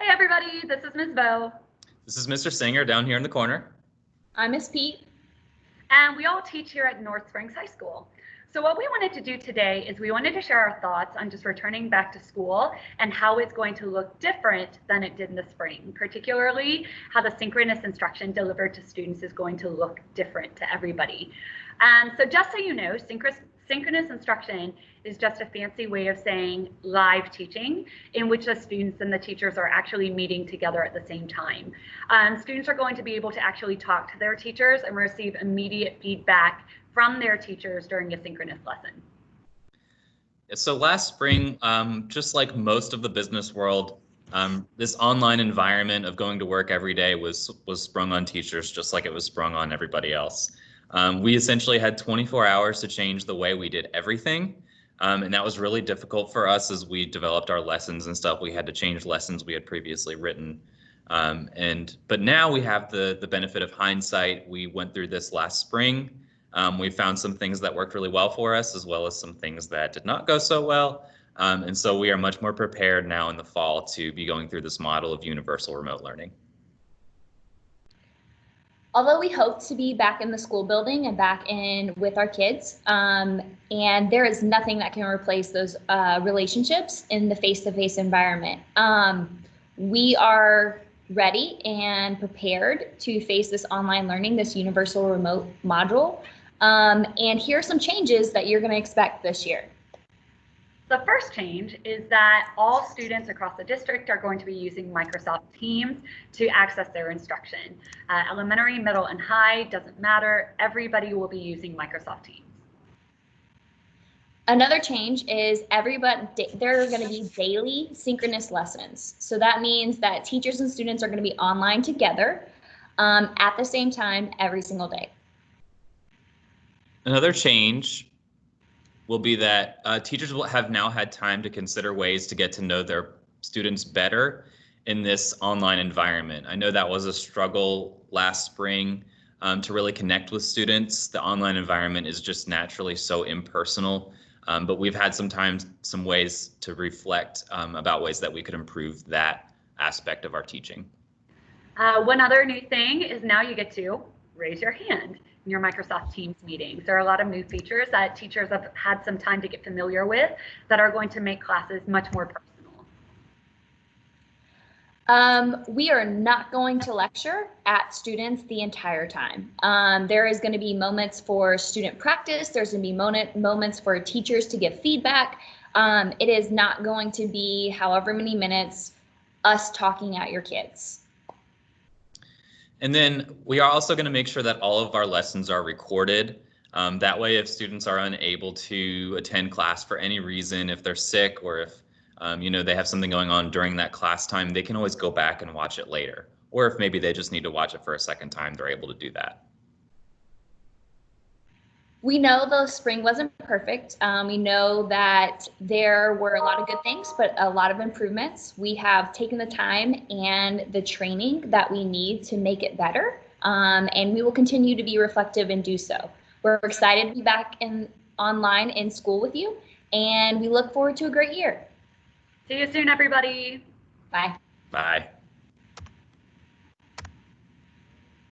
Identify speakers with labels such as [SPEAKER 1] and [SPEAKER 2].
[SPEAKER 1] Hey everybody, this is Ms. Bo.
[SPEAKER 2] This is Mr. Singer down here in the corner.
[SPEAKER 3] I'm Miss Pete.
[SPEAKER 1] And we all teach here at North Springs High School. So what we wanted to do today is we wanted to share our thoughts on just returning back to school and how it's going to look different than it did in the spring, particularly how the synchronous instruction delivered to students is going to look different to everybody. So just so you know, synchronous instruction is just a fancy way of saying live teaching, in which the students and the teachers are actually meeting together at the same time. Students are going to be able to actually talk to their teachers and receive immediate feedback from their teachers during a synchronous lesson.
[SPEAKER 2] So last spring, just like most of the business world, this online environment of going to work every day was sprung on teachers just like it was sprung on everybody else. We essentially had 24 hours to change the way we did everything. And that was really difficult for us as we developed our lessons and stuff. We had to change lessons we had previously written. But now we have the benefit of hindsight. We went through this last spring. We found some things that worked really well for us, as well as some things that did not go so well. And so we are much more prepared now in the fall to be going through this model of universal remote learning.
[SPEAKER 3] Although we hope to be back in the school building and back in with our kids, and there is nothing that can replace those relationships in the face-to-face environment. We are ready and prepared to face this online learning, this universal remote module. And here are some changes that you're going to expect this year.
[SPEAKER 1] The first change is that all students across the district are going to be using Microsoft Teams to access their instruction. Elementary, middle, and high, doesn't matter. Everybody will be using Microsoft Teams.
[SPEAKER 3] Another change is there are going to be daily synchronous lessons. So that means that teachers and students are going to be online together at the same time every single day.
[SPEAKER 2] Another change will be that teachers will have now had time to consider ways to get to know their students better in this online environment. I know that was a struggle last spring to really connect with students. The online environment is just naturally so impersonal, but we've had some ways to reflect about ways that we could improve that aspect of our teaching.
[SPEAKER 1] One other new thing is now you get to raise your hand in your Microsoft Teams meetings. There are a lot of new features that teachers have had some time to get familiar with that are going to make classes much more personal.
[SPEAKER 3] We are not going to lecture at students the entire time. There is going to be moments for student practice. There's going to be moments for teachers to give feedback. It is not going to be however many minutes us talking at your kids.
[SPEAKER 2] And then we are also going to make sure that all of our lessons are recorded. That way, if students are unable to attend class for any reason, if they're sick or if they have something going on during that class time, they can always go back and watch it later. Or if maybe they just need to watch it for a second time, they're able to do that.
[SPEAKER 3] We know the spring wasn't perfect. We know that there were a lot of good things, but a lot of improvements. We have taken the time and the training that we need to make it better, and we will continue to be reflective and do so. We're excited to be back online in school with you, and we look forward to a great year.
[SPEAKER 1] See you soon, everybody.
[SPEAKER 3] Bye.
[SPEAKER 2] Bye.